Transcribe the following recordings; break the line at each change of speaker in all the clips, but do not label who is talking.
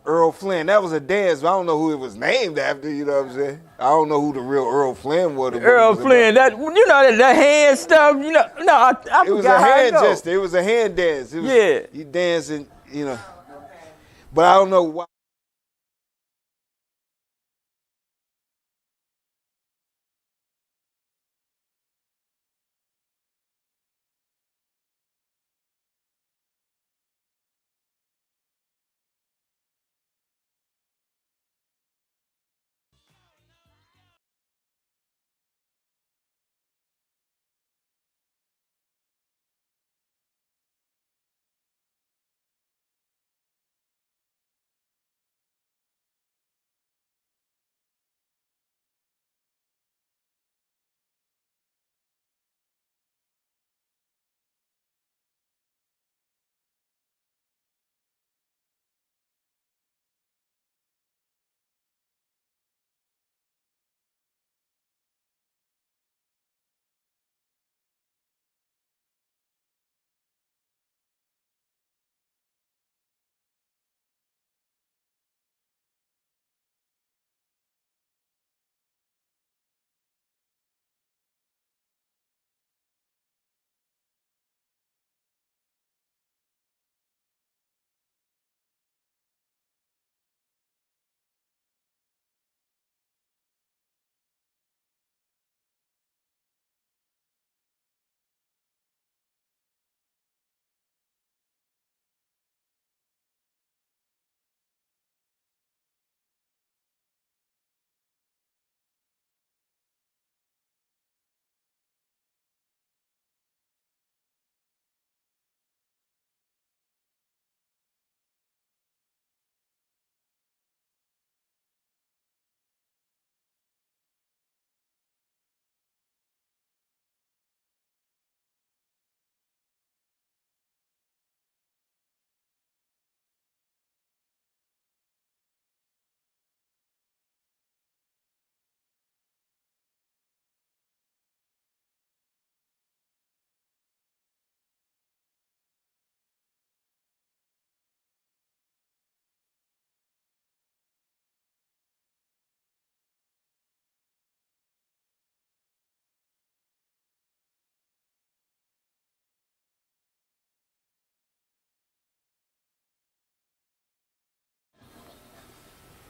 Earl Flynn. That was a dance, but I don't know who it was named after, you know what I'm saying? I don't know who the real Earl Flynn was.
Earl Flynn, that hand stuff, I
it was
forgot
a hand
how it
gesture. It was a hand dance. It was,
yeah.
You dancing, But I don't know why.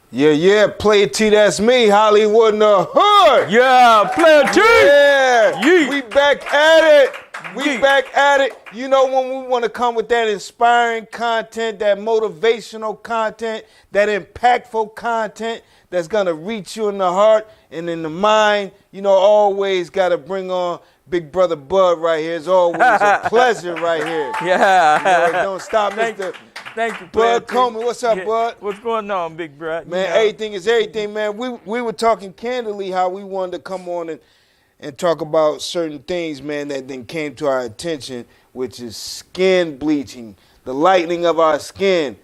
Yeah, Player T, that's me, Hollywood in the hood.
Yeah, Player T.
Yeah,
Yeet.
we back at it.
Yeet.
Back at it. You know, when we want to come with that inspiring content, that motivational content, that impactful content that's going to reach you in the heart and in the mind, always got to bring on Big Brother Bud right here. It's always a pleasure right here.
Yeah.
Don't stop, Mr.
Thank you,
Bud Coleman. What's up, Bud?
What's going on, big bro?
Man, everything is everything, man. We were talking candidly how we wanted to come on and talk about certain things, man, that then came to our attention, which is skin bleaching, the lightening of our skin,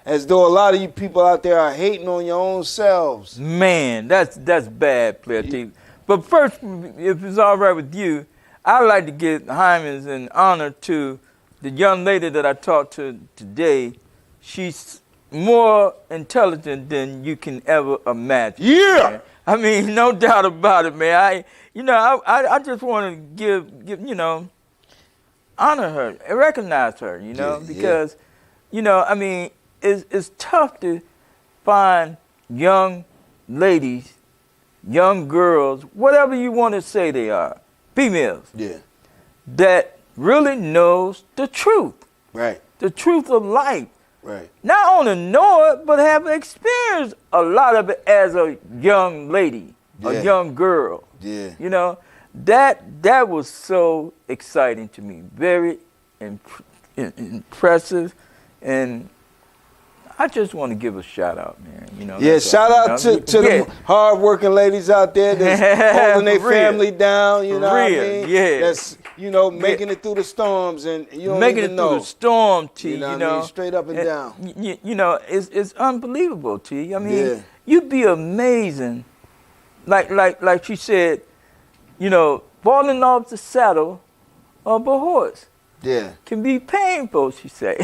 as though a lot of you people out there are hating on your own selves.
Man, that's bad, Player T. But first, if it's all right with you, I'd like to give homage and honor to the young lady that I talked to today. She's more intelligent than you can ever imagine.
Yeah.
Man. I mean, no doubt about it, man. I just want to give honor her, recognize her, because, I mean, it's tough to find young ladies, young girls, whatever you want to say they are, females, that really knows the truth.
Right.
The truth of life.
Right.
Not only know it, but have experienced a lot of it as a young lady, a young girl.
Yeah.
That was so exciting to me. Very impressive. And I just want to give a shout out, man.
Yeah, shout out to the hard-working ladies out there that's holding their family down, what I mean?
Yeah.
That's, making it through the storms and you don't
making
even
it
know.
through the storm, T,
You know what I mean? Straight up and down.
It's unbelievable, T. I mean, you'd be amazing. Like she said, falling off the saddle of a horse. can be painful, she say.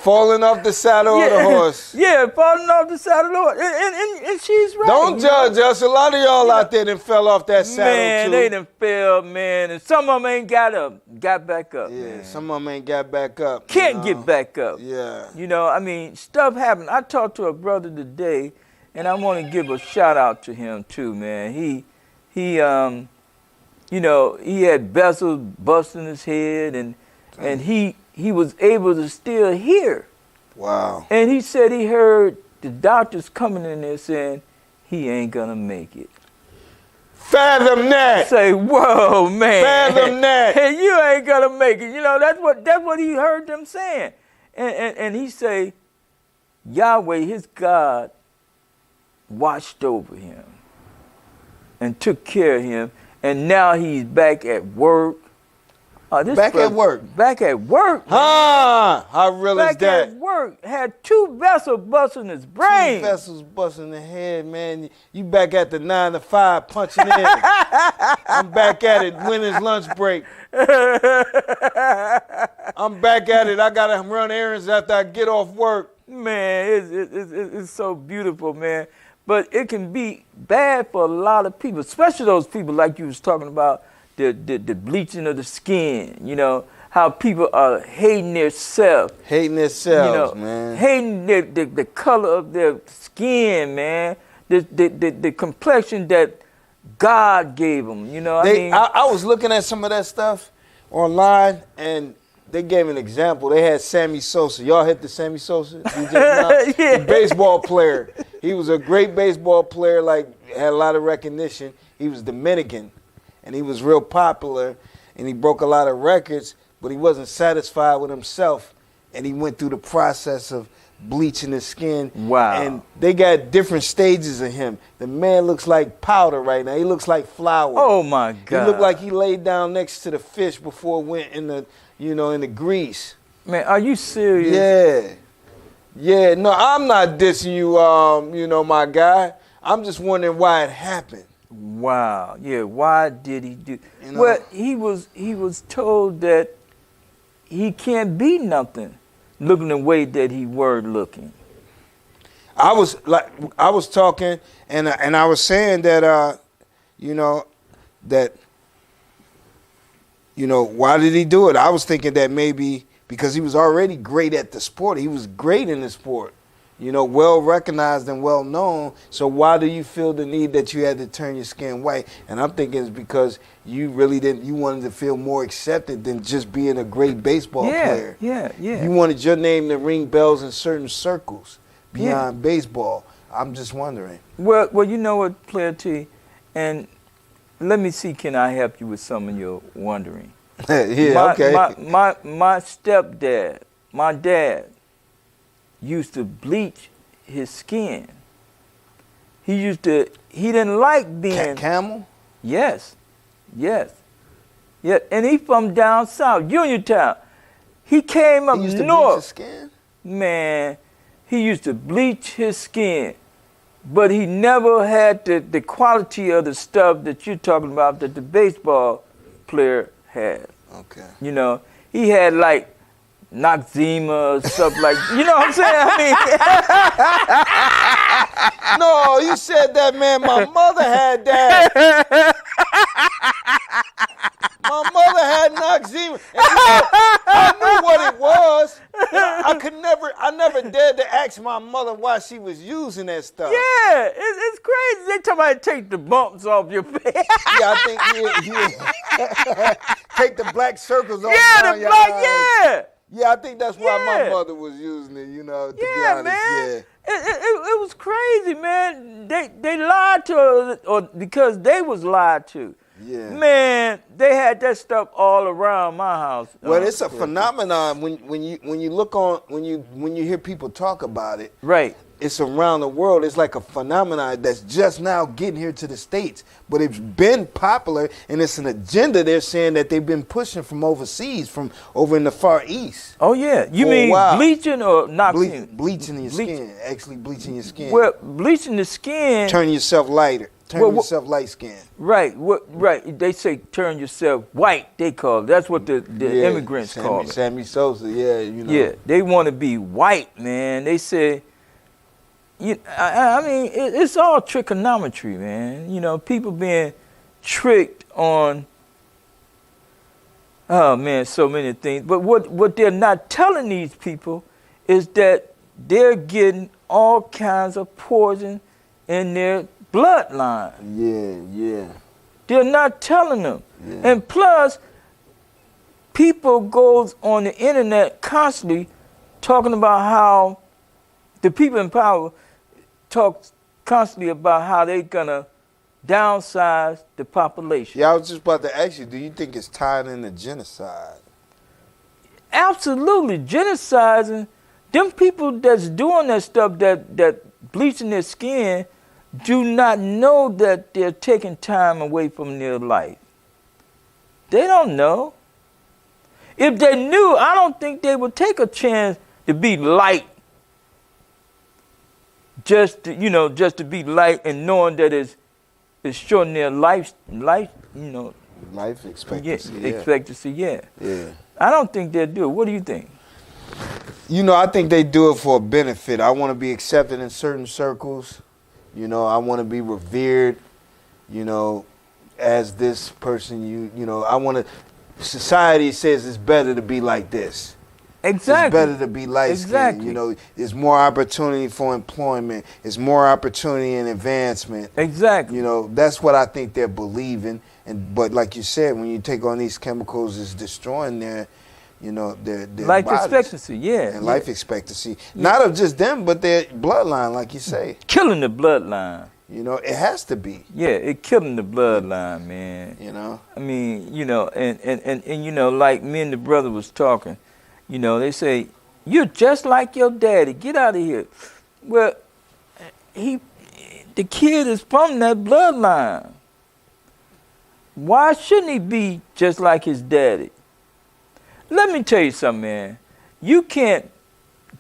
Falling off the saddle of the horse.
Yeah, falling off the saddle of the horse. And she's right.
Don't judge us. A lot of y'all out there done fell off that saddle
man,
too.
They done fell, man. And some of them ain't got back up, man.
Some of them ain't got back up.
Can't get back up.
Yeah.
You know, I mean, stuff happened. I talked to a brother today, and I want to give a shout out to him too, man. He you know, he had vessels busting his head, and he was able to still hear.
Wow.
And he said he heard the doctors coming in there saying he ain't gonna make it.
Fathom that.
Say, whoa, man.
Fathom that.
Hey, you ain't gonna make it. You know, that's what he heard them saying. And he say, Yahweh, his God, watched over him and took care of him. And now he's back at work.
Back at work?
Back at work.
How real is that?
Back at work. Had 2 vessels busting his brain.
2 vessels busting the head, man. You back at the 9 to 5 punching in. I'm back at it. When is lunch break? I'm back at it. I got to run errands after I get off work.
Man, it's so beautiful, man. But it can be bad for a lot of people, especially those people like you was talking about, the bleaching of the skin, you know, how people are hating their self.
Hating themselves,
you know,
man.
Hating the color of their skin, man. The complexion that God gave them, you know.
I was looking at some of that stuff online, and they gave an example. They had Sammy Sosa. Y'all hit the Sammy Sosa?
Yeah.
The baseball player. He was a great baseball player, had a lot of recognition. He was Dominican, and he was real popular, and he broke a lot of records, but he wasn't satisfied with himself, and he went through the process of bleaching his skin.
Wow.
And they got different stages of him. The man looks like powder right now. He looks like flour.
Oh, my God.
He looked like he laid down next to the fish before it went in the, in the grease.
Man, are you serious?
Yeah. Yeah, no, I'm not dissing you, my guy. I'm just wondering why it happened.
Wow. Yeah, why did he do? Well, he was told that he can't be nothing looking the way that he were looking.
I was talking and I was saying that why did he do it? I was thinking that maybe because he was already great at the sport. He was great in the sport, well recognized and well known. So why do you feel the need that you had to turn your skin white? And I'm thinking it's because you really didn't. You wanted to feel more accepted than just being a great baseball player.
Yeah.
You wanted your name to ring bells in certain circles beyond baseball. I'm just wondering.
Well, you know what, Player T, and let me see, can I help you with some of your wondering?
Okay.
My stepdad, my dad, used to bleach his skin. He didn't like being...
Camel?
Yes. Yeah, and he from down south, Uniontown. He came up north.
He used to bleach his skin?
Man, he used to bleach his skin. But he never had the quality of the stuff that you're talking about that the baseball player had.
Okay.
He had like Noxzema or stuff like, you know what I'm saying?
No, you said that, man. My mother had that. My mother had Noxzema. I knew what it was. I never dared to ask my mother why she was using that stuff.
Yeah, it's crazy. They talking about take the bumps off your face.
Yeah, I think take the black circles off.
Yeah, the black, yeah.
Yeah, I think that's why my mother was using it, to be honest.
Man.
Yeah.
It was crazy, man. They lied to her, or because they was lied to.
Yeah.
Man, they had that stuff all around my house.
Well, it's a phenomenon when you hear people talk about it.
Right.
It's around the world. It's like a phenomenon that's just now getting here to the States. But it's been popular, and it's an agenda they're saying that they've been pushing from overseas, from over in the Far East.
Oh, yeah. You mean bleaching or not
bleaching your skin, actually bleaching your skin.
Well, bleaching the skin.
Turning yourself lighter. turn yourself light skinned.
Right. Right. They say turn yourself white. They call it. That's what the immigrants call it.
Sammy Sosa. Yeah.
Yeah. They want to be white, man. They say. I mean, it's all trigonometry, man. People being tricked on. Oh man, so many things. But what they're not telling these people is that they're getting all kinds of poison in their bloodline.
Yeah.
They're not telling them.
Yeah.
And plus, people goes on the internet constantly talking about how the people in power talk constantly about how they're gonna downsize the population.
Yeah, I was just about to ask you, do you think it's tied into genocide?
Absolutely. Genociding, them people that's doing that stuff, that bleaching their skin, do not know that they're taking time away from their life. They don't know. If they knew, I don't think they would take a chance to be light. Just to be light and knowing that it's shortening their life,
life expectancy.
Expectancy, yeah.
Yeah.
I don't think they'll do it. What do you think?
I think they do it for a benefit. I want to be accepted in certain circles. I want to be revered, as this person. I want to. Society says it's better to be like this.
Exactly.
It's better to be light-skinned.
Exactly.
There's more opportunity for employment. There's more opportunity in advancement.
Exactly.
That's what I think they're believing. But like you said, when you take on these chemicals, it's destroying their
life
bodies.
Expectancy. Yeah.
And life expectancy, not of just them, but their bloodline, like you say.
Killing the bloodline.
It has to be.
Yeah, it killing the bloodline, man. I mean, and like me and the brother was talking. They say, you're just like your daddy. Get out of here. Well, the kid is from that bloodline. Why shouldn't he be just like his daddy? Let me tell you something, man. You can't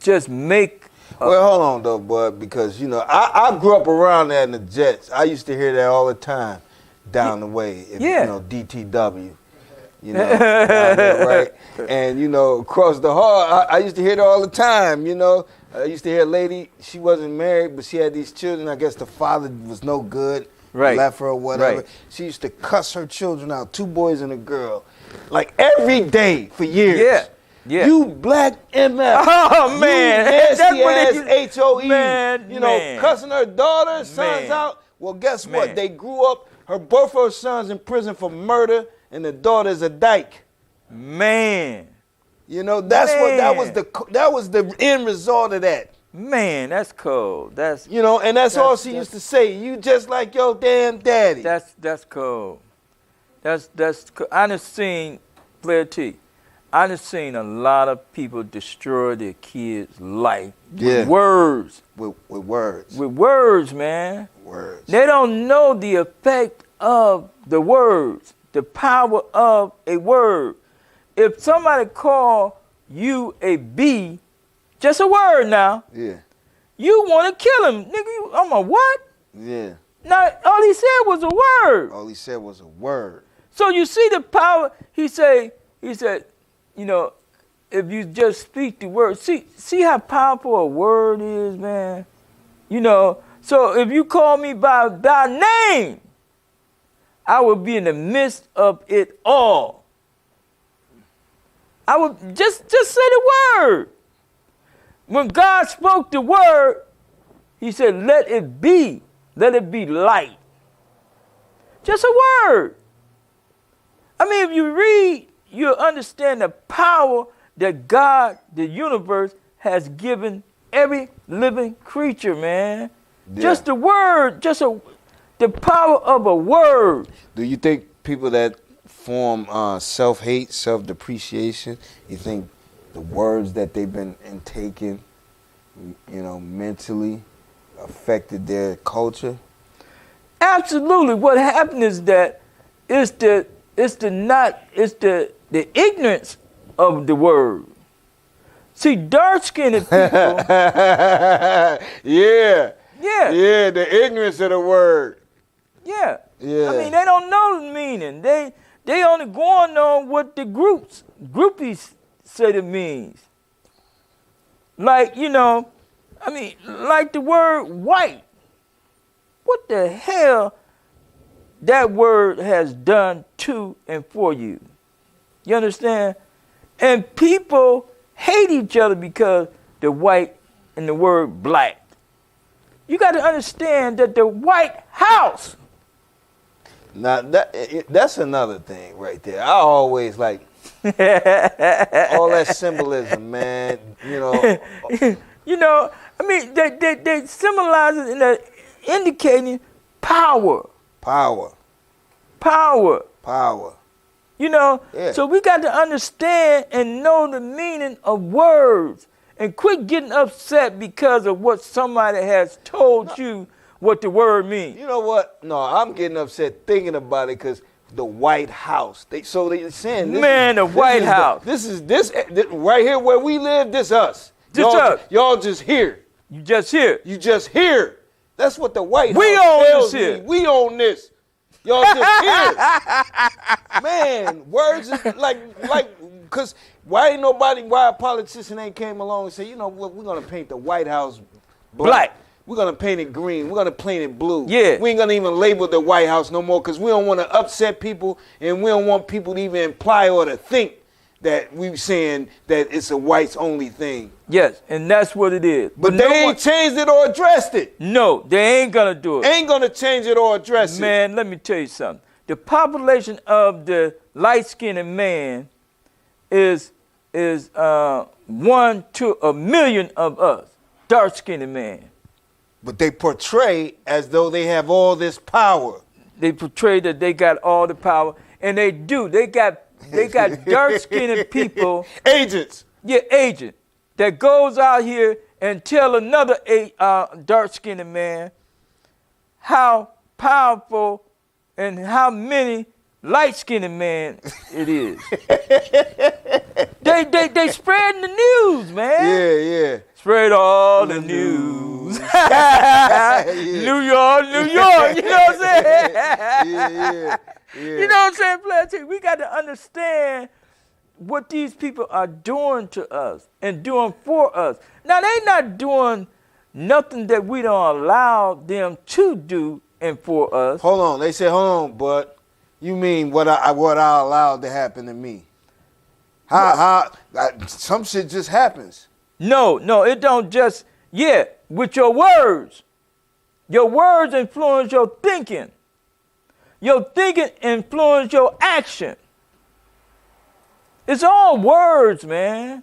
just make...
Well, hold on, though, bud, because, I grew up around there in the Jets. I used to hear that all the time down the way. DTW. Down there, right? And, across the hall, I used to hear that all the time, I used to hear a lady, she wasn't married, but she had these children. I guess the father was no good, left her or whatever.
Right.
She used to cuss her children out, 2 boys and a girl, like every day for years.
Yeah.
You black MF.
Oh, man.
You nasty ass HOE.
Man.
Cussing her daughter, sons out. Well, guess what? They grew up, both her sons in prison for murder, and the daughter's a dyke.
Man.
That was the end result of that.
Man, that's cold. That's
and that's all she used to say. You just like your damn daddy.
That's cold. That's cold. I done seen Player T. I done seen a lot of people destroy their kids' life with words.
With words.
With words, man.
Words.
They don't know the effect of the words, the power of a word. If somebody call you a B, just a word now.
Yeah.
You want to kill him, nigga. I'm a what?
Yeah.
Now all he said was a word.
All he said was a word.
So you see the power. He said, if you just speak the word, see how powerful a word is, man. So if you call me by name, I would be in the midst of it all. I would just say the word. When God spoke the word, he said, let it be light. Just a word. I mean, if you read, you'll understand the power that God, the universe, has given every living creature, man. Yeah. Just the word, the power of a word.
Do you think people that form self-hate, self-depreciation, you think the words that they've been intaking, mentally affected their culture?
Absolutely. What happened is that it's the ignorance of the word. See, dark-skinned people.
Yeah, the ignorance of the word.
Yeah.
Yeah.
I mean, they don't know the meaning. They only going on what the groupies say it means. Like, you know, I mean, like the word white. What the hell that word has done to and for you? You understand? And people hate each other because the white and the word black. You got to understand that the White House.
Now that's another thing right there. I always like all that symbolism, man. You know.
You know, I mean, they symbolize it in the indicating power.
Power.
You know,
Yeah.
so we got to understand and know the meaning of words and quit getting upset because of what somebody has told you what the word means.
You know what? No, I'm getting upset thinking about it because the White House. They're saying
The White House.
This right here where we live. This us.
This us.
Y'all just here.
You just here.
You just here. That's what the White
We
House
own
tells
this here.
me. We own this. Y'all just here. Man, words is like, because why a politician ain't came along and said, you know what, we're going to paint the White House black. We're going to paint it green. We're going to paint it blue.
Yeah.
We ain't going to even label the White House no more because we don't want to upset people and we don't want people to even imply or to think that we saying that it's a whites only thing.
Yes, and that's what it is.
But they ain't changed it or addressed it.
No, they ain't going to do it.
Ain't going to change it or address it.
Man, let me tell you something. The population of the light-skinned man is 1 to a million of us, dark-skinned man.
But they portray as though they have all this power.
They portray that they got all the power, and they do. They got dark-skinned people.
Agents.
Yeah, agent that goes out here and tell another dark-skinned man how powerful and how many light-skinned men it is. they spreading the news, man.
Yeah.
Spread all the news. New York. You know what I'm saying?
Yeah.
You know what I'm saying, PlayaTshow? We got to understand what these people are doing to us and doing for us. Now, they not doing nothing that we don't allow them to do and for us.
Hold on. They say, hold on, but you mean what I allowed to happen to me? Some shit just happens.
No, it don't just, with your words. Your words influence your thinking. Your thinking influence your action. It's all words, man.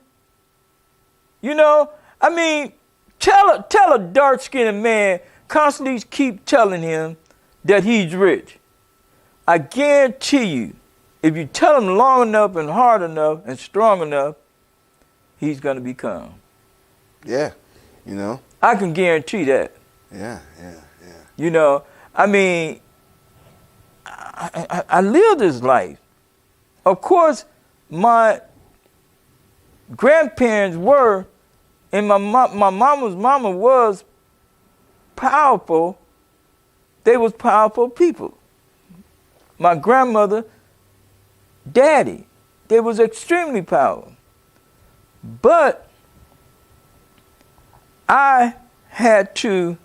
You know, I mean, tell a dark-skinned man, constantly keep telling him that he's rich. I guarantee you, if you tell him long enough and hard enough and strong enough, he's going to become.
Yeah, you know.
I can guarantee that.
Yeah.
You know, I mean, I live this life. Of course, my grandparents were, and my mama's mama was powerful. They was powerful people. My grandmother, daddy, they was extremely powerful. But I had to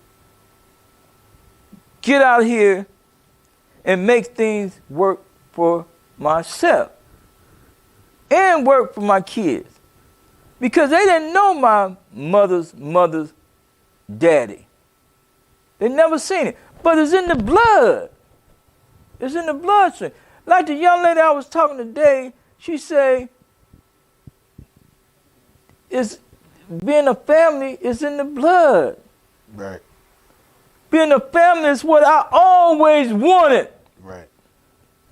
get out here and make things work for myself and work for my kids, because they didn't know my mother's daddy. They never seen it, but it's in the blood. It's in the bloodstream. Like the young lady I was talking today, she say, being a family is in the blood.
Right.
Being a family is what I always wanted.
Right.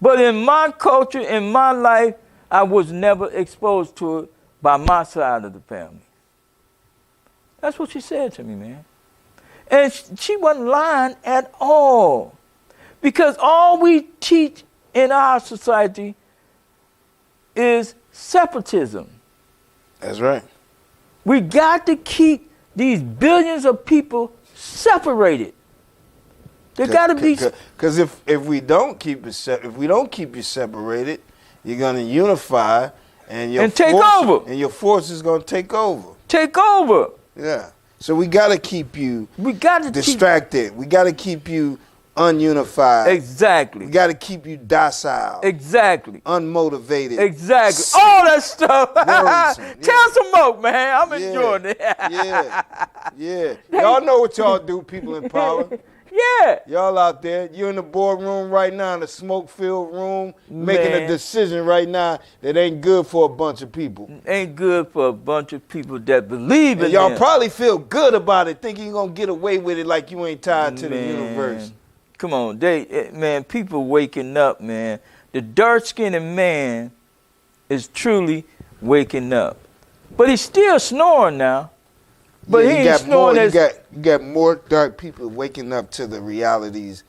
But in my culture, in my life, I was never exposed to it by my side of the family. That's what she said to me, man. And she wasn't lying at all. Because all we teach in our society is separatism.
That's right.
We got to keep these billions of people separated. There got to be.
Because if we don't keep you separated, you're gonna unify, and
take over,
and your force is gonna take over.
Take over.
Yeah. So we gotta keep you.
We got to
distracted. We gotta keep you ununified.
Exactly.
We gotta keep you docile.
Exactly.
Unmotivated.
Exactly. All that stuff.
Worrisome.
Tell some more, man. I'm enjoying it.
Yeah. Y'all know what y'all do, people in power.
Yeah.
Y'all out there, you're in the boardroom right now, in the smoke-filled room, making a decision right now that ain't good for a bunch of people.
Ain't good for a bunch of people that believe in it.
Y'all probably feel good about it, thinking you're going to get away with it like you ain't tied to the universe.
Come on, man, people waking up, man. The dark-skinned man is truly waking up. But he's still snoring now. But he ain't snoring as...
You got more dark people waking up to the realities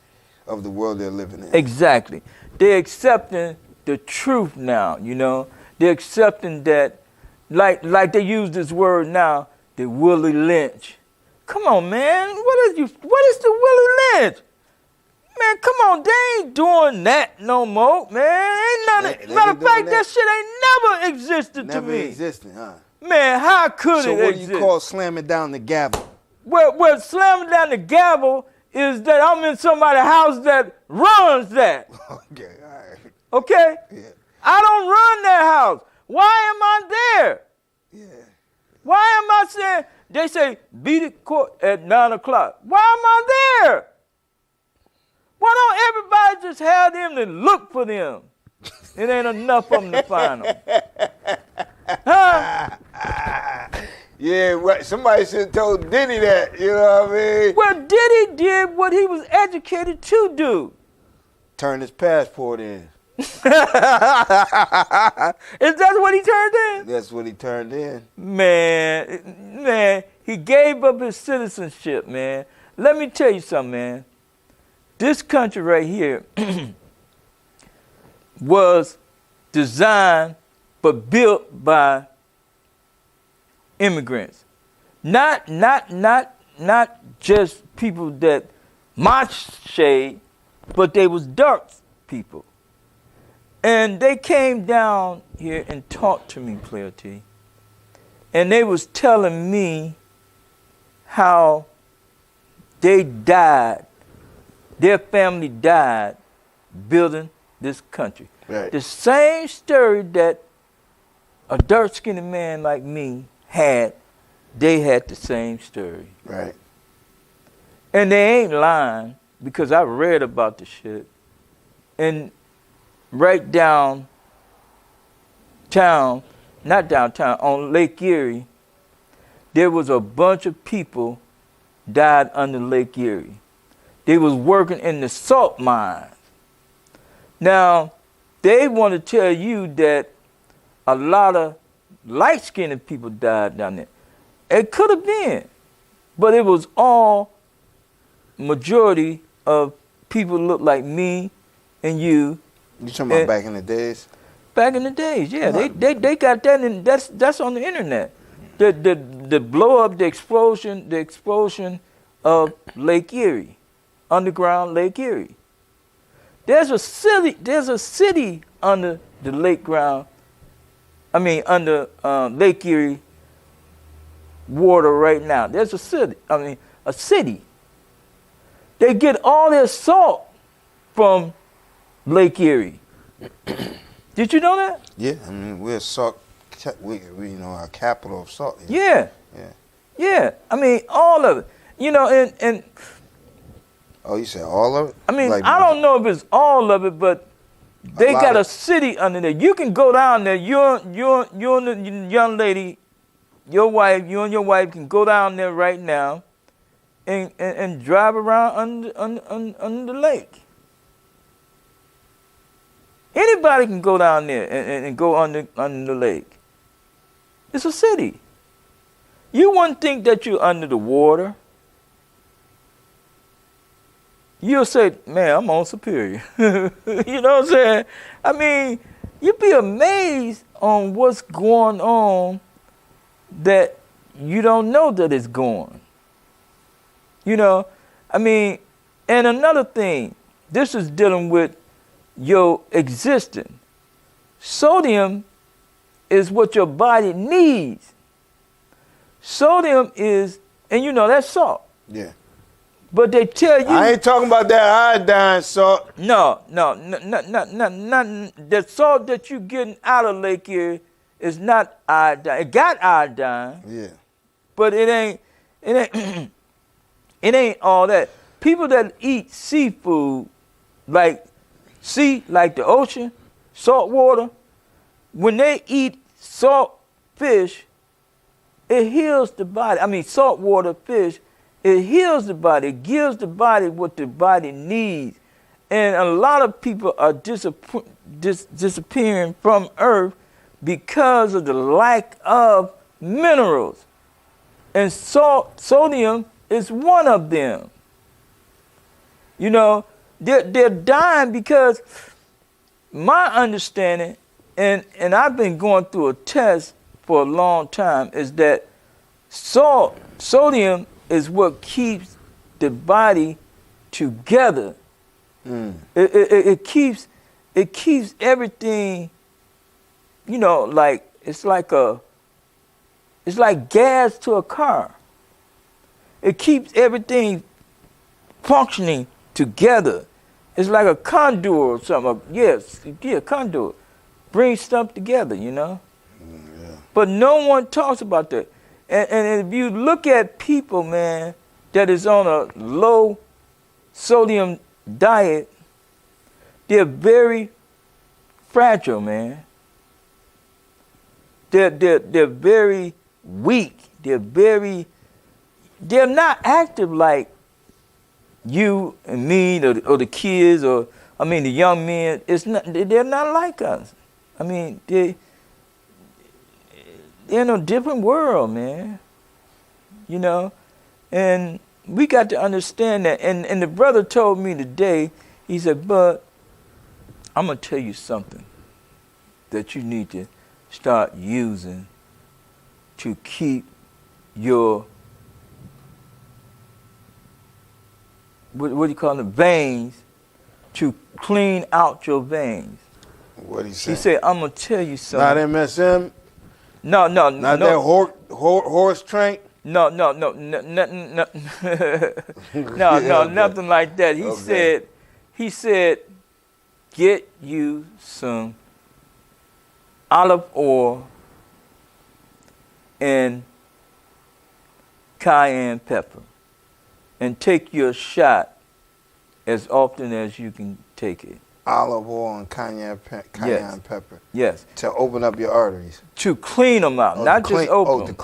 of the world they're living in.
Exactly. They're accepting the truth now, you know. They're accepting that, like they use this word now, the Willie Lynch. Come on, man. What is the Willie Lynch? Man, come on, they ain't doing that no more, man. Ain't nothing. Matter of fact, that shit ain't never existed to me.
Never existed, huh?
Man, how could it exist?
So what do you call slamming down the gavel?
Well, slamming down the gavel is that I'm in somebody's house that runs that.
Okay, all right.
Okay?
Yeah.
I don't run that house. Why am I there?
Yeah.
Why am I saying, they say, be the court at 9 o'clock. Why am I there? Why don't everybody just have them to look for them? It ain't enough of them to find them. Huh?
Yeah, right. Somebody should have told Diddy that, you know what I mean?
Well, Diddy did what he was educated to do.
Turn his passport in.
Is that what he turned in?
That's what he turned in.
Man, he gave up his citizenship, man. Let me tell you something, man. This country right here was designed but built by immigrants. Not just people that my shade, but they was dark people. And they came down here and talked to me, Player T. And they was telling me how they died, their family died building this country.
Right.
The same story that a dark-skinned man like me had, they had the same story.
Right.
And they ain't lying, because I read about the shit. And right downtown, not downtown, on Lake Erie, there was a bunch of people died under Lake Erie. They was working in the salt mines. Now, they want to tell you that a lot of light-skinned people died down there. It could have been, but it was all majority of people look like me and you.
You talking about back in the days?
Back in the days, yeah. They got that, and that's on the internet. The blow up, the explosion of Lake Erie, underground Lake Erie. There's a city under the lake ground. I mean, under Lake Erie water right now. There's a city. A city. They get all their salt from Lake Erie. Did you know that?
Yeah, I mean, we're salt. We our capital of salt.
Yeah.
Yeah.
Yeah. I mean, all of it. You know, and
oh, you said all of it?
I mean, like, I don't know if it's all of it, but they got a city under there. You can go down there. You and the young lady, you and your wife can go down there right now and drive around under the lake. Anybody can go down there and go under the lake. It's a city. You wouldn't think that you're under the water. You'll say, man, I'm on Superior. You know what I'm saying? I mean, you'd be amazed on what's going on that you don't know that it's going. You know, I mean, And another thing, this is dealing with your existence. Sodium is what your body needs. Sodium is, and you know, that's salt.
Yeah.
But they tell you.
I ain't talking about that iodine salt.
No. The salt that you getting out of Lake Erie is not iodine. It got iodine.
Yeah.
But it ain't it ain't all that. People that eat seafood, like the ocean, salt water, when they eat salt fish, it heals the body. I mean, saltwater fish, it heals the body. It gives the body what the body needs. And a lot of people are disappearing from Earth because of the lack of minerals. And sodium is one of them. You know, they're dying because my understanding, and I've been going through a test for a long time, is that sodium is what keeps the body together. It keeps everything, you know, like it's like gas to a car. It keeps everything functioning together. It's like a conduit or something. Yes, conduit. Bring stuff together, you know. Yeah. But no one talks about that. And if you look at people, man, that is on a low sodium diet, they're very fragile, man. They're very weak. They're not active like you and me or the kids or the young men. They're not like us. I mean, they're in a different world, man. You know? And we got to understand that. And the brother told me today, he said, "Bud, I'm going to tell you something that you need to start using to keep your, what do you call them, veins, to clean out your veins."
What he said?
He said, "I'm going to tell you something."
Not MSM?
No.
Not that horse trank?
No, nothing like that. He said, get you some olive oil and cayenne pepper and take your shot as often as you can take it.
Olive oil and cayenne pepper.
Yes.
To open up your arteries.
To clean them out, not just open them.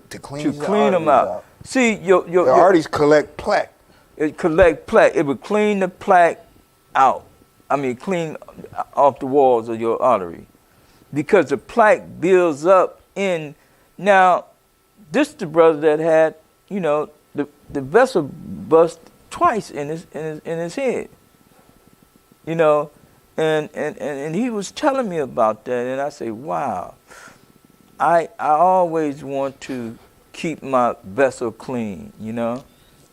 To clean
them out. See, your
arteries collect plaque.
It collect plaque. It would clean the plaque out. Clean off the walls of your artery, because the plaque builds up in. Now, this the brother that had, you know, the vessel bust twice in his head. You know, and he was telling me about that, and I say, wow, I always want to keep my vessel clean, you know,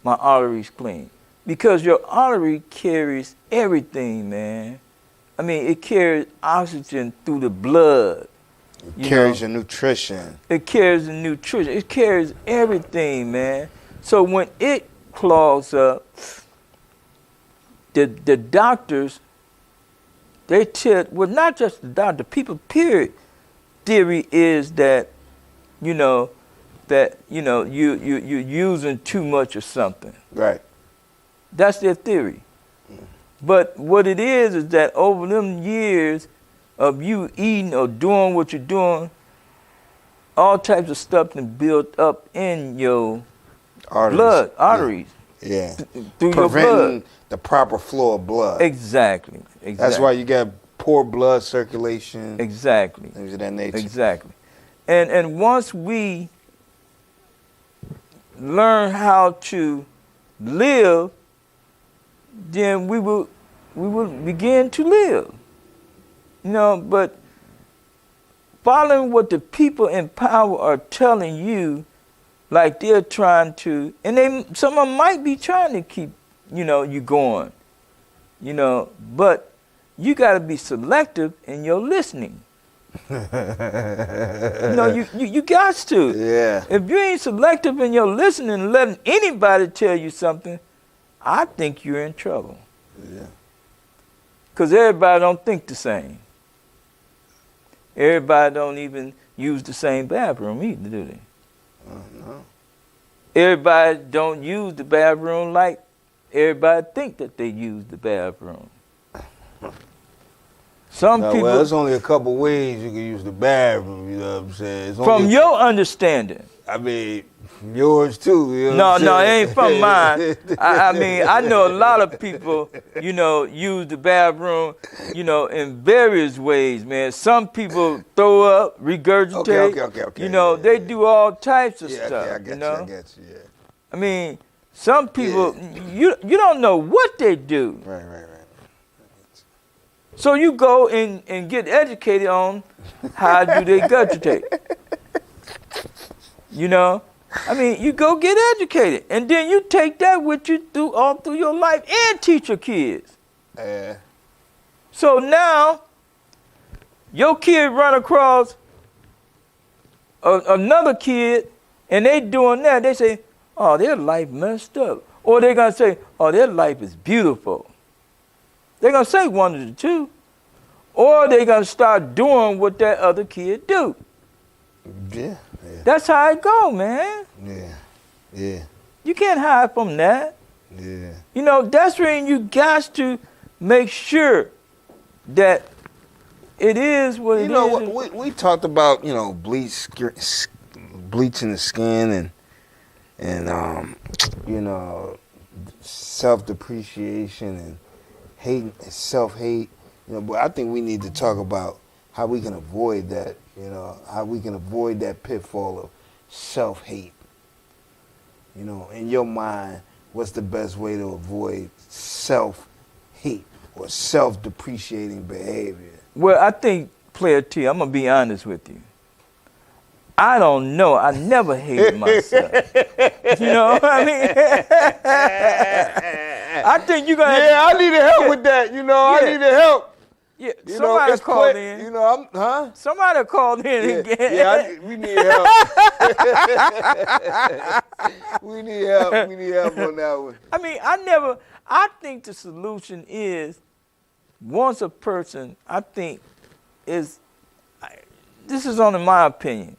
my arteries clean, because your artery carries everything, man. It carries oxygen through the blood.
It carries your nutrition. It
carries the nutrition. It carries everything, man. So when it clogs up, the doctors, they tell, well, not just the doctor, people, period, theory is that, you're using too much of something.
Right.
That's their theory. But what it is that over them years of you eating or doing what you're doing, all types of stuff been built up in your arteries.
Yeah.
Through your blood.
The proper flow of blood.
Exactly.
That's why you got poor blood circulation.
Exactly.
Things of that nature.
Exactly. And once we learn how to live, then we will begin to live. But following what the people in power are telling you, like they're trying to, and some of them might be trying to keep you going, but you got to be selective in your listening. You got to.
Yeah.
If you ain't selective in your listening and letting anybody tell you something, I think you're in trouble.
Yeah.
Because everybody don't think the same. Everybody don't even use the same bathroom either, do they?
No.
Everybody don't use the bathroom like everybody think that they use the bathroom. Some people.
Well, there's only a couple ways you can use the bathroom. You know what I'm saying? It's
from your understanding.
I mean, yours too. You know
No, it ain't from mine. I mean, I know a lot of people, use the bathroom, in various ways, man. Some people throw up, regurgitate.
Okay.
They do all types of stuff.
Okay, I get you. Yeah.
I mean, some people, you don't know what they do.
Right.
So you go and get educated on how do they regurgitate. I mean, you go get educated, and then you take that with you all through your life and teach your kids. So now, your kid run across another kid, and they doing that. They say, "Oh, their life messed up," or they're gonna say, "Oh, their life is beautiful." They're gonna say one of the two, or they're gonna start doing what that other kid do.
Yeah.
That's how it go, man.
Yeah.
You can't hide from that.
Yeah.
That's when you got to make sure that it is what it is.
We talked about, bleaching the skin and self-depreciation and hate, self-hate. But I think we need to talk about how we can avoid that. How we can avoid that pitfall of self-hate. In your mind, what's the best way to avoid self-hate or self-depreciating behavior?
Well, I think, Player T, I'm going to be honest with you. I don't know. I never hated myself. You know what I mean? I think you're going to...
Yeah, I need help with that. I need help.
Yeah, somebody called in. Somebody called in again.
We need help. We need help on that one.
I mean, I think the solution is, once a person, this is only my opinion,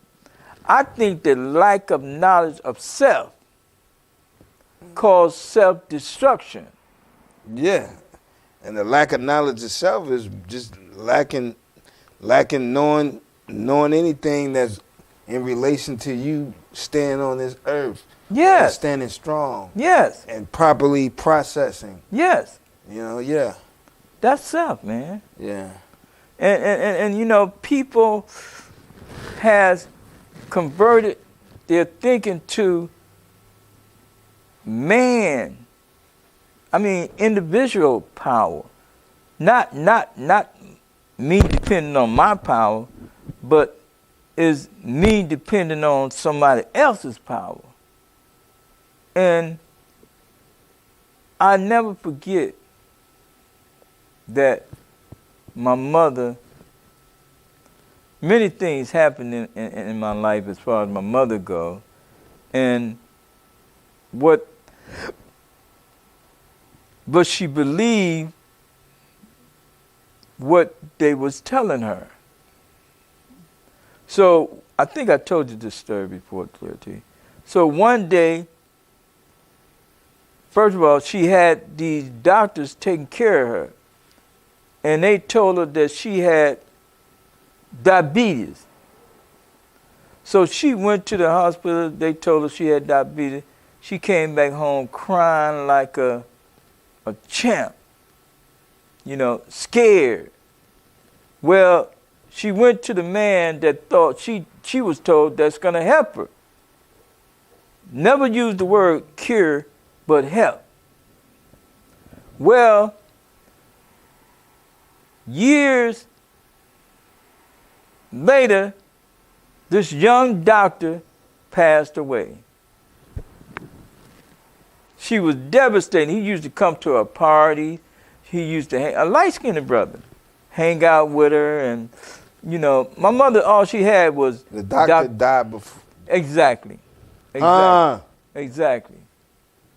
I think the lack of knowledge of self causes self-destruction.
Yeah. And the lack of knowledge of self is just lacking knowing anything that's in relation to you staying on this earth.
Yes.
And standing strong.
Yes.
And properly processing.
Yes.
Yeah.
That's self, man.
Yeah.
And people has converted their thinking to individual power. Not me depending on my power, but is me depending on somebody else's power. And I never forget that my mother, many things happened in my life as far as my mother goes, but she believed what they was telling her. So I think I told you this story before, Clear T. So one day, first of all, she had these doctors taking care of her, and they told her that she had diabetes. So she went to the hospital. They told her she had diabetes. She came back home crying like a champ, scared. Well, she went to the man that thought she was told that's going to help her. Never used the word cure, but help. Well, years later, this young doctor passed away. she was devastated. He used to come to her party. He used to hang, a light-skinned brother, hang out with her. And, you know, my mother, all she had was...
The doctor died before.
Exactly. Exactly.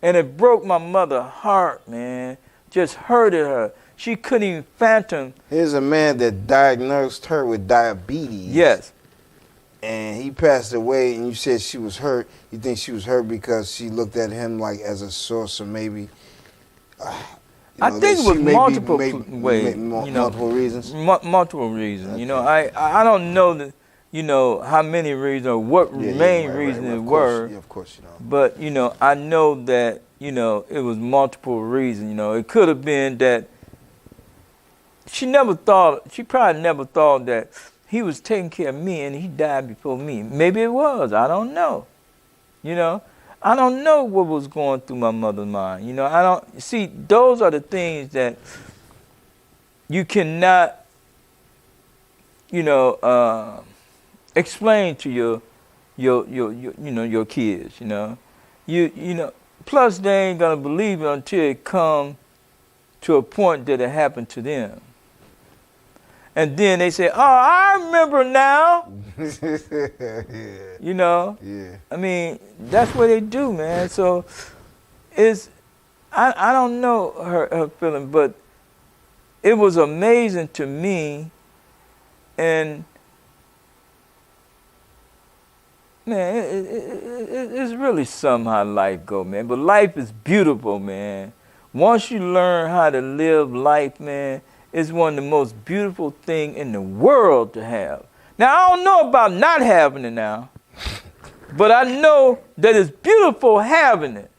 And it broke my mother's heart, man. Just hurted her. She couldn't even fathom.
Here's a man that diagnosed her with diabetes.
Yes.
And he passed away, and you said she was hurt. You think she was hurt because she looked at him like as a source, or maybe...
I think it was multiple ways.
Multiple reasons?
Multiple reasons. Okay. You know, I don't know that, you know, how many reasons or what main reasons it were.
Yeah, of course you know.
But, you know, I know that, you know, it was multiple reasons. You know, it could have been that she probably never thought that he was taking care of me and he died before me. Maybe it was. I don't know. You know, I don't know what was going through my mother's mind. You know, I don't see. Those are the things that you cannot, you know, explain to your kids. You know, you know. Plus, they ain't gonna believe it until it come to a point that it happened to them. And then they say, "Oh, I remember now."
Yeah.
You know.
Yeah.
I mean, that's what they do, man. So, I don't know her feeling, but it was amazing to me, and man, it's really something how life go, man. But life is beautiful, man. Once you learn how to live life, man, it's one of the most beautiful things in the world to have. Now, I don't know about not having it now, but I know that it's beautiful having it.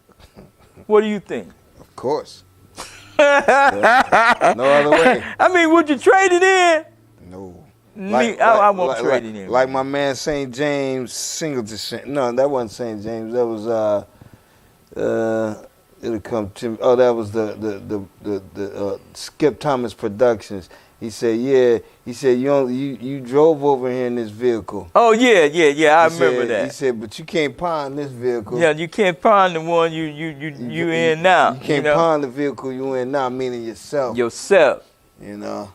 What do you think?
Of course. No other way.
I mean, would you trade it in?
No.
I won't trade it in.
Like my man St. James Singleton. No, that wasn't St. James. That was it'll come to me. Oh, that was the Skip Thomas Productions. He said, yeah. He said, you drove over here in this vehicle.
Oh, yeah. I remember that.
He said, but you can't pawn this vehicle.
Yeah, you can't pawn the one you in now.
You can't pawn the vehicle you in now, meaning yourself.
Yourself.
You know.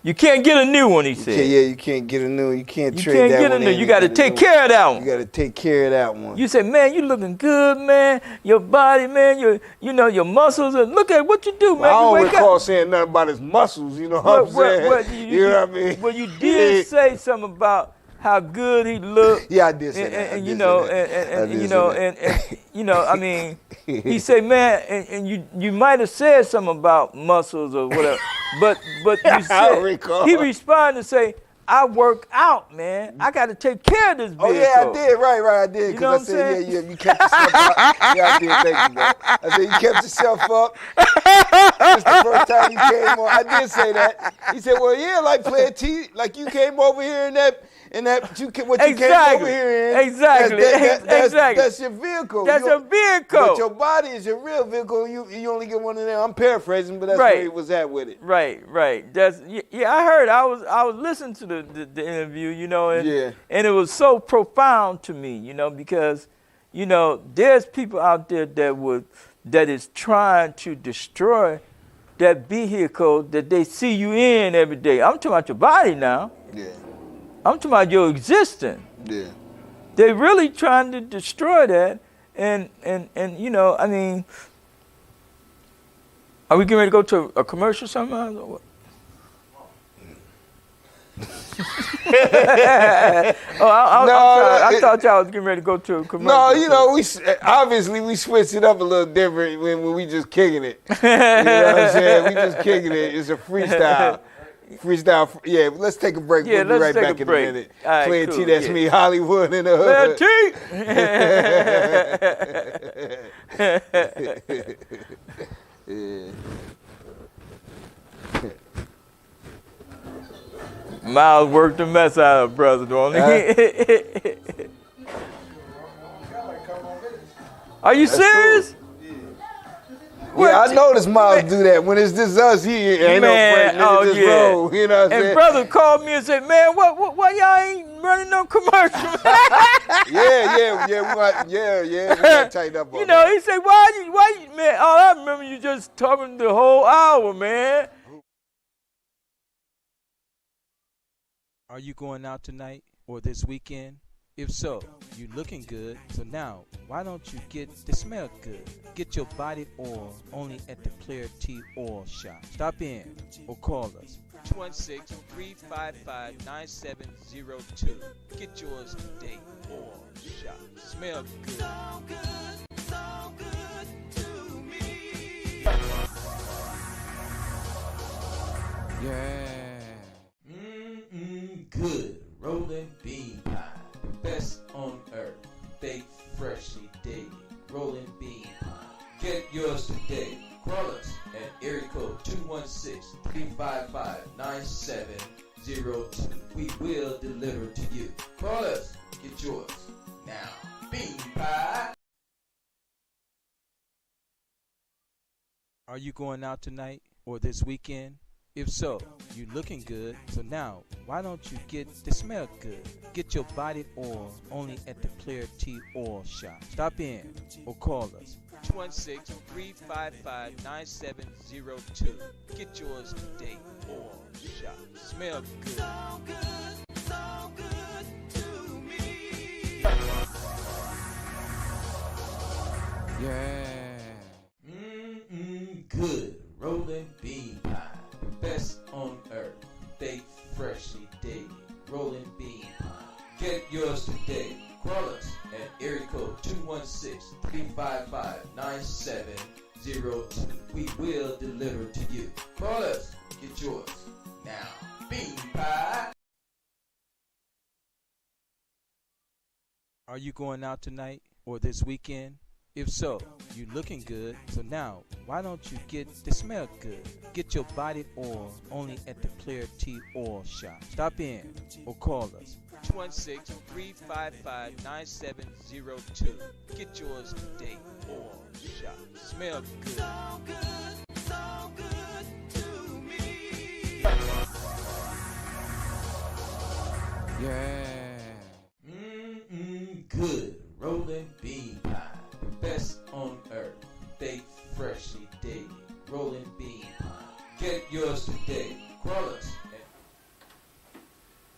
You can't get a new one, he said.
You can't get a new one. You can't trade that one.
You can't get a new one. You got to take care of that one.
You got to take care of that one.
You say, man, you looking good, man. Your body, man, your muscles. Look at what you do, man.
Well, I don't recall saying nothing about his muscles, you know what I'm saying?
You know what I mean? Well, you did say something about how good he looked.
Yeah, I did say that.
And I mean, he said, man, and you might have said something about muscles or whatever, but you said, he responded and say, I work out, man. I got to take care of this vehicle.
Oh, yeah, I did. Right, I did. Because I said, you kept yourself up. Yeah, I did. Thank you, man. I said, you kept yourself up. It's the first time you came on. I did say that. He said, well, yeah, like Player T, like you came over here in that came over here in.
Exactly.
That's your vehicle.
That's your vehicle.
But your body is your real vehicle. You only get one of them. I'm paraphrasing, but that's where he was at with it.
Right. I heard. I was listening to the interview, you know, and it was so profound to me, you know, because, you know, there's people out there that is trying to destroy that vehicle that they see you in every day. I'm talking about your body now.
Yeah.
I'm talking about your existence.
Yeah.
They're really trying to destroy that. And you know, I mean, are we getting ready to go to a commercial somehow? Or what? I thought y'all was getting ready to go to a commercial.
No, you know, we switched it up a little different when we just kicking it. You know what I'm saying? We just kicking it. It's a freestyle. Yeah, let's take a break. We'll be right back in a minute.
Right,
Player
cool,
T, that's me, Hollywood in the hood.
Player T! Miles worked the mess out of brother, don't he? Are you serious?
Cool. Yeah, I noticed Miles do that. When it's just us here, ain't no break, nigga, just roll. You know what I'm saying?
And brother called me and said, man, why y'all ain't running no commercial?
We got tighten up on
you know, he said, why you, man, all I remember you just talking the whole hour, man.
Are you going out tonight or this weekend? If so, you looking good. So now, why don't you get the smell good? Get your body oil only at the Player T Oil Shop. Stop in or call us. 216-355-9702. Get yours today. Oil Shop. Smell good. So good to me. Yeah. Good rolling bean pie. Best on earth. Baked freshly daily. Rolling bean pie. Get yours today. Call us at area code 216-355-9702. We will deliver to you. Call us. Get yours now. Bean pie. Are you going out tonight or this weekend? If so, you looking good. So now, why don't you get the smell good? Get your body oil only at the Player T Oil Shop. Stop in or call us. 216-355-9702. Get yours today. Oil Shop. Smell good. So good to me. Yeah. Good rolling bean pie. Best on earth. Baked freshly daily. Rolling bean pie. Get yours today. Call us at area code 216-355-9702. We will deliver to you. Call us. Get yours now. Bean pie. Are you going out tonight or this weekend? If so, you looking good. So now, why don't you get the smell good? Get your body oil only at the Player T Oil Shop. Stop in or call us. 216-355-9702. Get yours today. Oil Shop. Smell good. So good to me. Yeah. Good rolling bean pie. Best on earth. Baked freshly daily. Rolling bean pie. Get yours today. Call us.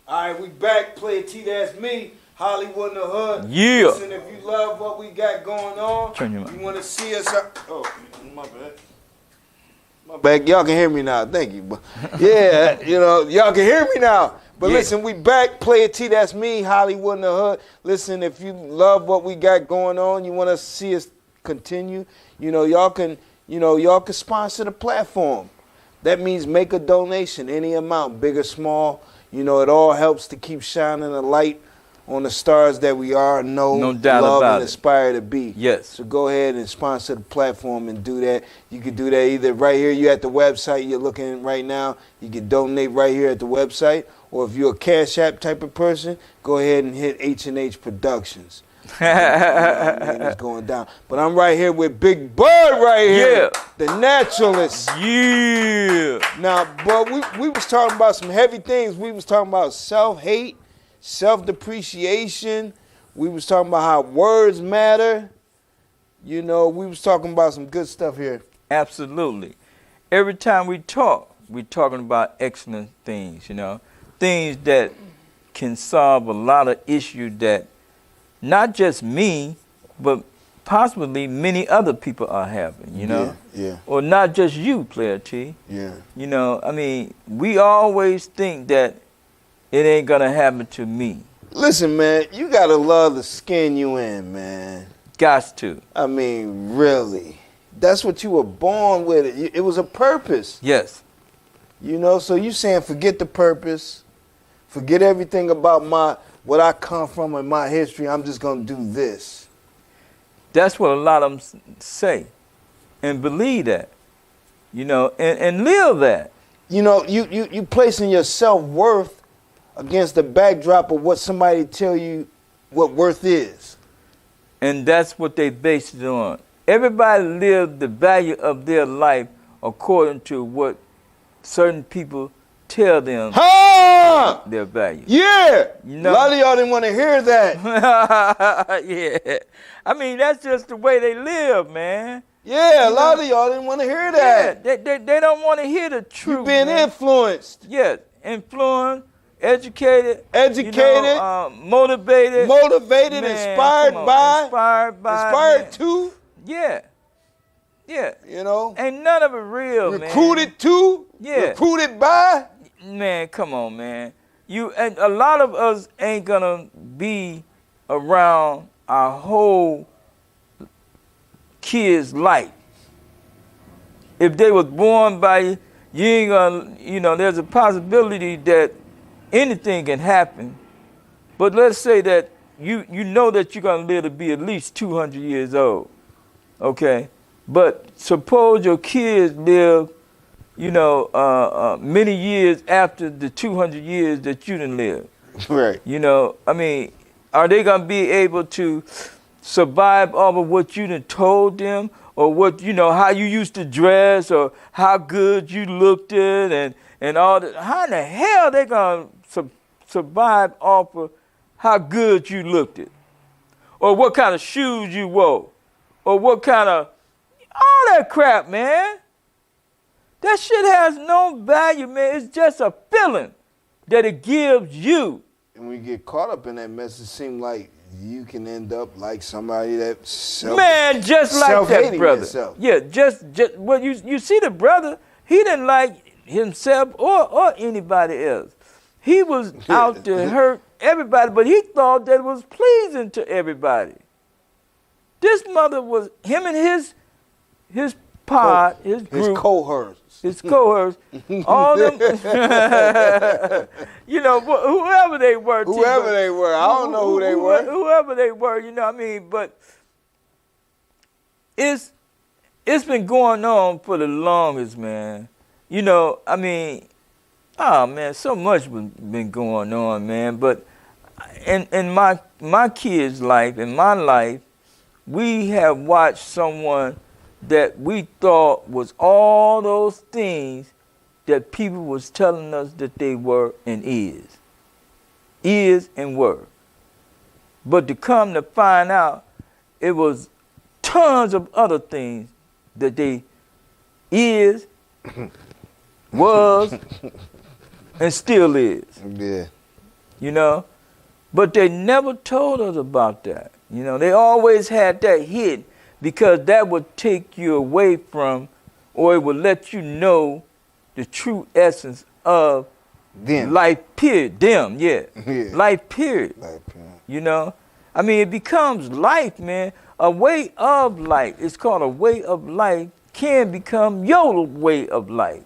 Alright, we back. Play T, that's me. Hollywood in the Hood.
Yeah.
Listen, if you love what we got going on,
Turn your mic.
you want to see us out. Oh, my bad. My bad. Y'all can hear me now. Thank you. But yeah, you know, y'all can hear me now. But listen, we back. Play T, that's me. Hollywood in the Hood. Listen, if you love what we got going on, you want to see us continue, y'all can sponsor the platform. That means make a donation, any amount, big or small. It all helps to keep shining a light on the stars that we are, no doubt love, about and aspire to be.
Yes.
So go ahead and sponsor the platform and do that. You can do that either right here. You're at the website you're looking at right now. You can donate right here at the website. Or if you're a Cash App type of person, go ahead and hit H&H Productions. It's going down. But I'm right here with Big Bud right here. Yeah. The naturalist.
Yeah.
Now, but we was talking about some heavy things. We was talking about self-hate, self-depreciation. We was talking about how words matter. We was talking about some good stuff here.
Absolutely. Every time we talk, we're talking about excellent things, things that can solve a lot of issues that not just me, but possibly many other people are having,
Yeah.
Or not just you, Player T.
Yeah.
We always think that it ain't gonna happen to me.
Listen, man, you gotta love the skin you in, man.
Gots to.
I mean, really. That's what you were born with. It was a purpose.
Yes.
So you saying forget the purpose, forget everything about what I come from and my history, I'm just going to do this.
That's what a lot of them say and believe that, and live that.
You placing your self-worth against the backdrop of what somebody tell you what worth is.
And that's what they base it on. everybody lives the value of their life according to what certain people tell them their value.
Yeah.
You know?
A lot of y'all didn't want to hear that.
Yeah. I mean, that's just the way they live, man.
Yeah, a lot of y'all didn't want to hear that.
Yeah, they don't want to hear the truth.
You being
man.
influenced.
Yeah, influenced, educated,
motivated,
man,
inspired
by,
to.
Yeah. Yeah.
You know?
Ain't none of it real,
recruited
man.
to?
Yeah.
Recruited by?
Man, come on, man. And a lot of us ain't gonna be around our whole kid's life. If they was born by you, you ain't gonna, there's a possibility that anything can happen. But let's say that you know that you're gonna live to be at least 200 years old. Okay? But suppose your kids live, many years after the 200 years that you done lived.
Right.
Are they going to be able to survive off of what you done told them, or what, how you used to dress, or how good you looked at, and all that? How in the hell they going to survive off of how good you looked at, or what kind of shoes you wore, or what kind of, all that crap, man. That shit has no value, man. It's just a feeling that it gives you.
And when you get caught up in that mess, it seems like you can end up like somebody that's
just like that brother.
Yourself.
Yeah, just well, you see the brother, he didn't like himself or anybody else. He was out to hurt everybody, but he thought that it was pleasing to everybody. This mother was him and his pod, his group, his cohorts, all them, whoever they were.
Whoever they were, I don't know who they were.
Whoever they were, but it's been going on for the longest, man. Oh man, so much been going on, man. But in my kids' life, in my life, we have watched someone that we thought was all those things that people was telling us that they were and is and were. But to come to find out, it was tons of other things that they is, was, and still is.
Yeah.
But they never told us about that. They always had that hidden, because that would take you away from, or it would let you know the true essence of
them.
Life period. Them, yeah. Life period. It becomes life, man. A way of life. It's called a way of life. Can become your way of life.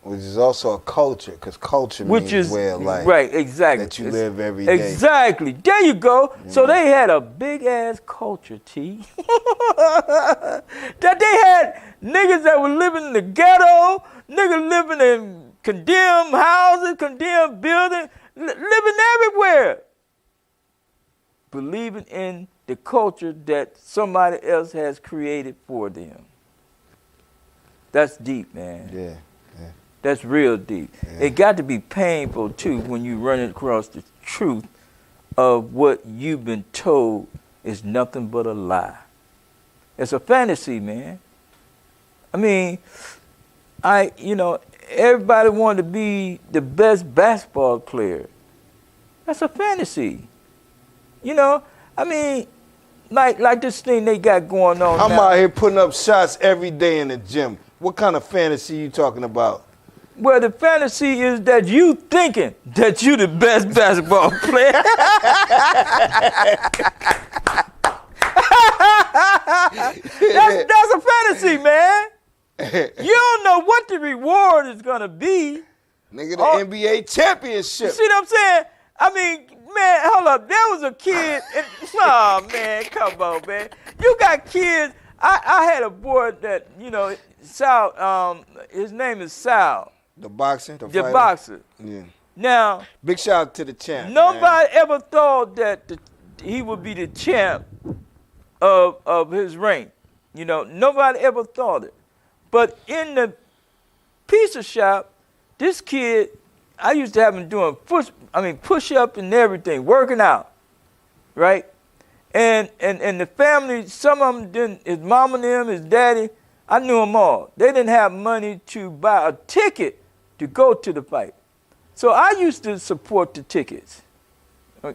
Which is also a culture, because culture means way of life.
Right, exactly.
That you live every day.
Exactly. There you go. Yeah. So they had a big-ass culture, T. That they had niggas that were living in the ghetto, niggas living in condemned houses, condemned buildings, living everywhere. Believing in the culture that somebody else has created for them. That's deep, man.
Yeah.
That's real deep. Yeah. It got to be painful, too, when you run across the truth of what you've been told is nothing but a lie. It's a fantasy, man. Everybody wanted to be the best basketball player. That's a fantasy. Like this thing they got going on
I'm
now.
out here putting up shots every day in the gym. What kind of fantasy you talking about?
Well, the fantasy is that you thinking that you the best basketball player. That's a fantasy, man. You don't know what the reward is going to be.
Nigga, the NBA championship.
You see what I'm saying? Man, hold up. There was a kid. Oh, man, come on, man. You got kids. I had a boy that, Sal, his name is Sal.
The boxer?
The boxer.
Yeah.
Now,
big shout out to the champ.
Nobody ever thought that he would be the champ of his rank. You know, nobody ever thought it. But in the pizza shop, this kid, I used to have him doing push-up and everything, working out, right? And the family, some of them didn't, his mama and him, his daddy, I knew them all. They didn't have money to buy a ticket to go to the fight. So I used to support the tickets.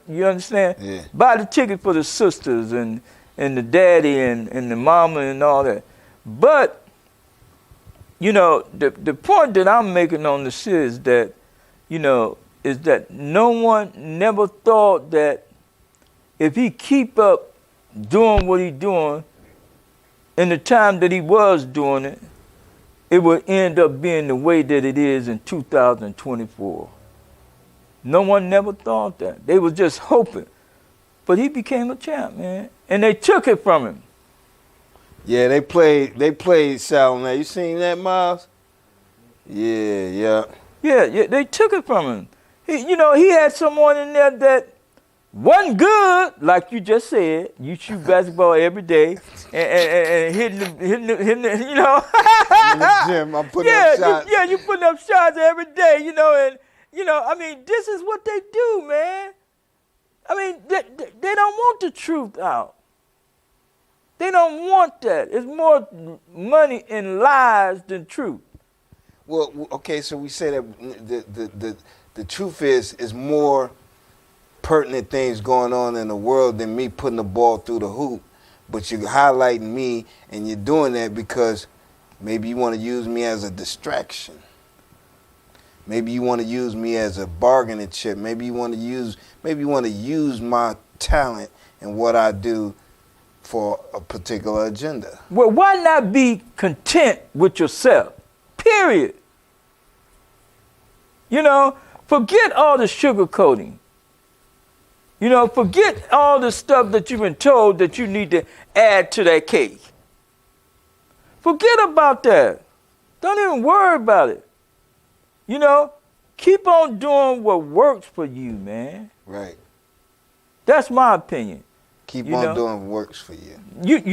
You understand?
Yeah.
Buy the ticket for the sisters and the daddy and the mama and all that. But, you know, the point that I'm making on this is that, you know, is that no one never thought that if he keep up doing what he doing in the time that he was doing it, it would end up being the way that it is in 2024. No one never thought that. They was just hoping. But he became a champ, man. And they took it from him.
Yeah, they played Sal on that. You seen that, Miles? Yeah.
Yeah, they took it from him. He had someone in there that wasn't good, like you just said. You shoot basketball every day and hitting the you know.
I'm in the gym, I'm putting up shots.
You putting up shots every day, you know, and I mean, this is what they do, man. I mean, they don't want the truth out. They don't want that. It's more money in lies than truth.
Well, okay, so we say that the truth is more pertinent things going on in the world than me putting the ball through the hoop. But you're highlighting me, and you're doing that because maybe you want to use me as a distraction. Maybe you want to use me as a bargaining chip. Maybe you want to use my talent and what I do for a particular agenda.
Well, why not be content with yourself? Period. You know, forget all the sugarcoating. You know, forget all the stuff that you've been told that you need to add to that cake. Forget about that. Don't even worry about it. You know, keep on doing what works for you, man.
Right.
That's my opinion.
Keep on doing what works for you.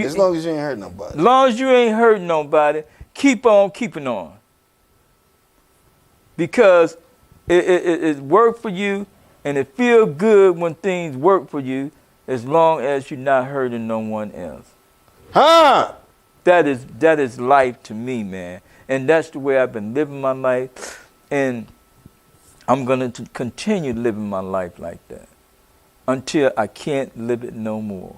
As long as you ain't hurt nobody.
As long as you ain't hurting nobody, keep on keeping on. Because it worked for you, and it feels good when things work for you, as long as you're not hurting no one else.
Huh?
That is life to me, man. And that's the way I've been living my life. And I'm going to continue living my life like that until I can't live it no more.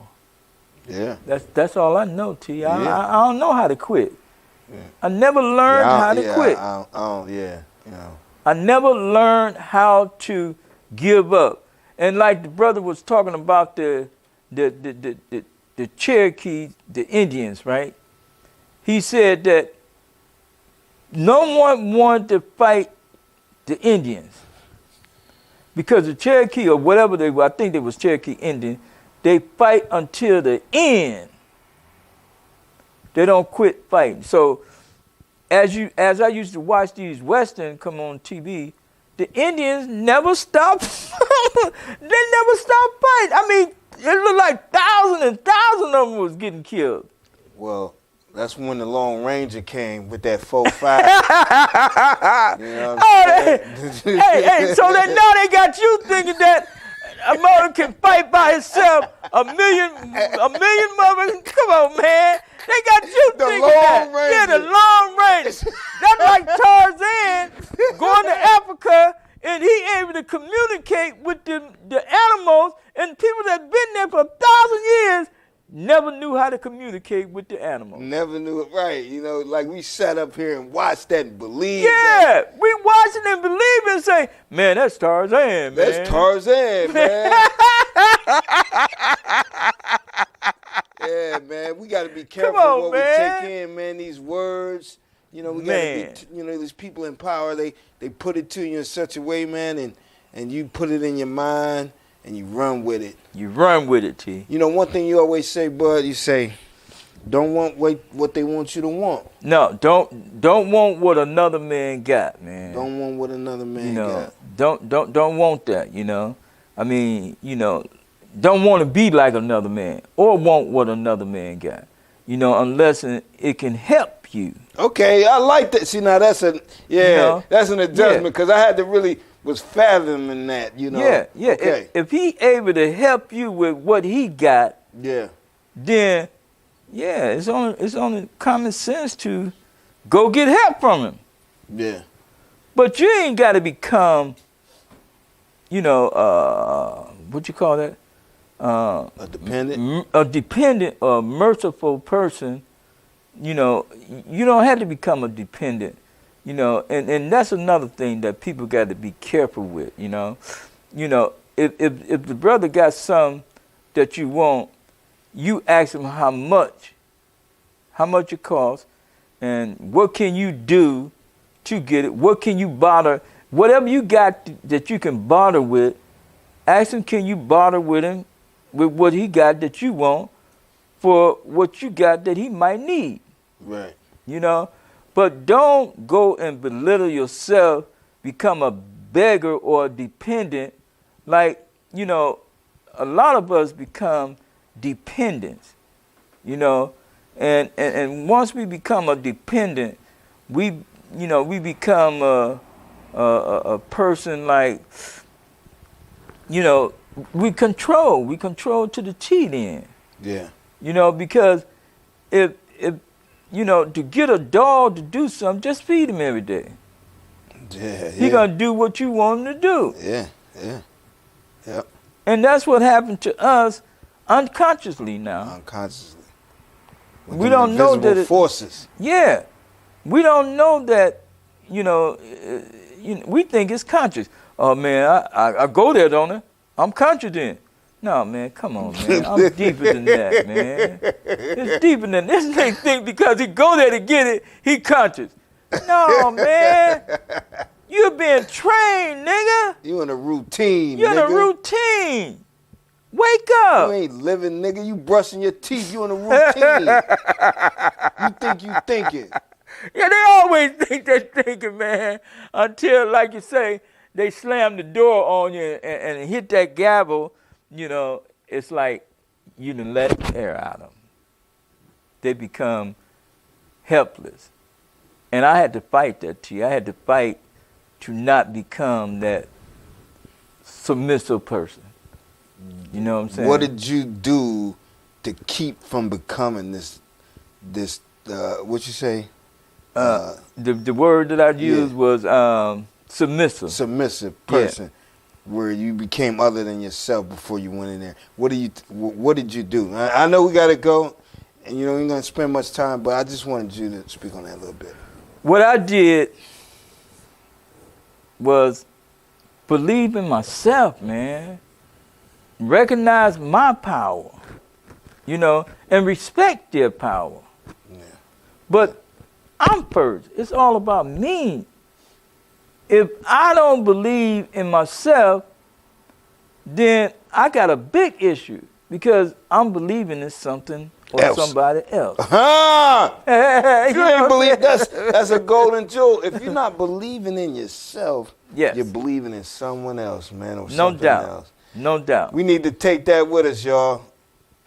Yeah.
That's all I know, T.
Yeah.
I don't know how to quit.
Yeah.
I never learned how to quit. I never learned how to give up. And like the brother was talking about the Cherokee, the Indians, right? He said that no one wanted to fight the Indians because the Cherokee or whatever they were, I think they was Cherokee Indian, they fight until the end. They don't quit fighting. So as I used to watch these Western come on TV, the Indians never stopped. They never stopped fighting. I mean, it looked like thousands and thousands of them was getting killed.
Well, that's when the Lone Ranger came with that 4-5. You know what I'm saying?
Hey, so now they got you thinking that a mother can fight by himself a million mothers. Come on, man. They got you thinking that. Yeah, the Lone Ranger. That's like Tarzan going to Africa and he able to communicate with the animals, and people that been there for 1,000 years never knew how to communicate with the animals.
Never knew it right. You know, like we sat up here and watched that and believed
that. We watched it and believed and say, man, that's Tarzan, man.
That's Tarzan, man. Yeah, man. We got to be careful what we take in, man. These words, you know, we got to be, these people in power, they put it to you in such a way, man, and you put it in your mind. And you run with it.
You run with it, T.
You know, one thing you always say, bud, you say, don't want what they want you to want.
No, don't want what another man got, man.
Don't want what another man got.
Don't want that, you know. I mean, don't want to be like another man or want what another man got. unless it can help you.
Okay, I like that. See, now that's that's an adjustment because I had to really was fathoming that,
Yeah.
Okay.
If he able to help you with what he got, then it's only common sense to go get help from him.
Yeah.
But you ain't got to become, what you call that?
A dependent?
A dependent or merciful person. You don't have to become a dependent. And that's another thing that people got to be careful with. If the brother got something that you want, you ask him how much it costs, and what can you do to get it? What can you barter? Whatever you got that you can barter with, ask him, can you barter with him with what he got that you want for what you got that he might need?
Right.
But don't go and belittle yourself, become a beggar or a dependent. Like, a lot of us become dependents, and once we become a dependent, we become a person like, we control to the T then.
Yeah.
Because if to get a dog to do something, just feed him every day.
Yeah.
He gonna do what you want him to do.
Yeah. Yep.
And that's what happened to us unconsciously now.
Unconsciously.
We don't know that
forces.
Yeah. We don't know that, we think it's conscious. Oh man, I go there, don't I? I'm conscious then. No, man, come on, man. I'm deeper than that, man. It's deeper than this. They think because he go there to get it, he conscious. No, man. You're being trained, nigga.
You in a routine,
You're
nigga.
in a routine. Wake up.
You ain't living, nigga. You brushing your teeth. You in a routine. You think you thinking.
Yeah, they always think they're thinking, man, until, like you say, they slam the door on you and hit that gavel. It's like you done let air out of them. They become helpless. And I had to fight that, T. I had to fight to not become that submissive person. You know what I'm saying?
What did you do to keep from becoming this what you say?
The word that I used was submissive.
Submissive person. Where you became other than yourself before you went in there. What did you do? I know we got to go, and you're going to spend much time, but I just wanted you to speak on that a little bit.
What I did was believe in myself, man. Recognize my power, and respect their power.
Yeah.
But I'm first. It's all about me. If I don't believe in myself, then I got a big issue because I'm believing in something or somebody else.
You ain't believe that's a golden jewel. If you're not believing in yourself, you're believing in someone else, man, or something else.
No doubt.
We need to take that with us, y'all.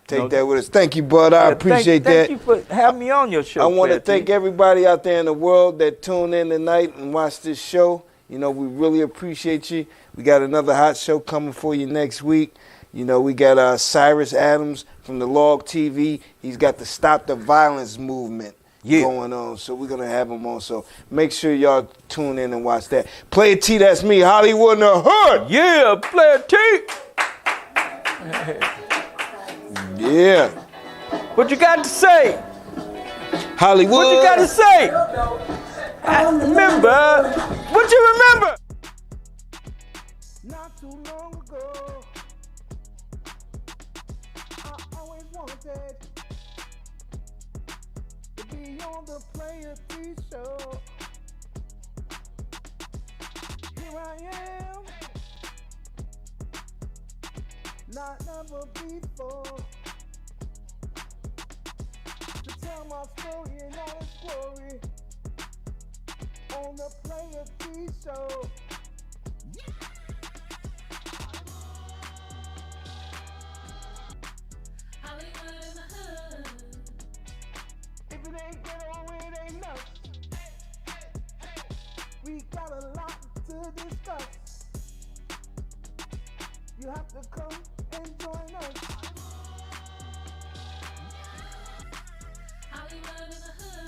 Take that with us. Thank you, bud. I appreciate that.
Thank you for having me on your show.
I want to thank everybody out there in the world that tuned in tonight and watched this show. We really appreciate you. We got another hot show coming for you next week. We got Cyrus Adams from the Log TV. He's got the Stop the Violence movement going on. So we're going to have him on. So make sure y'all tune in and watch that. Playa T, that's me, Hollywood in the Hood.
Yeah, Playa T.
Yeah.
What you got to say?
Hollywood.
What you got to say? Remember. What you remember?
Not too long ago, I always wanted to be on the PlayaTshow. Here I am, not never before, to tell my story in all its glory on the PlayaTshow.
Hollywood in the hood.
We got a lot to discuss. You have to come and join us.
Hollywood in the hood.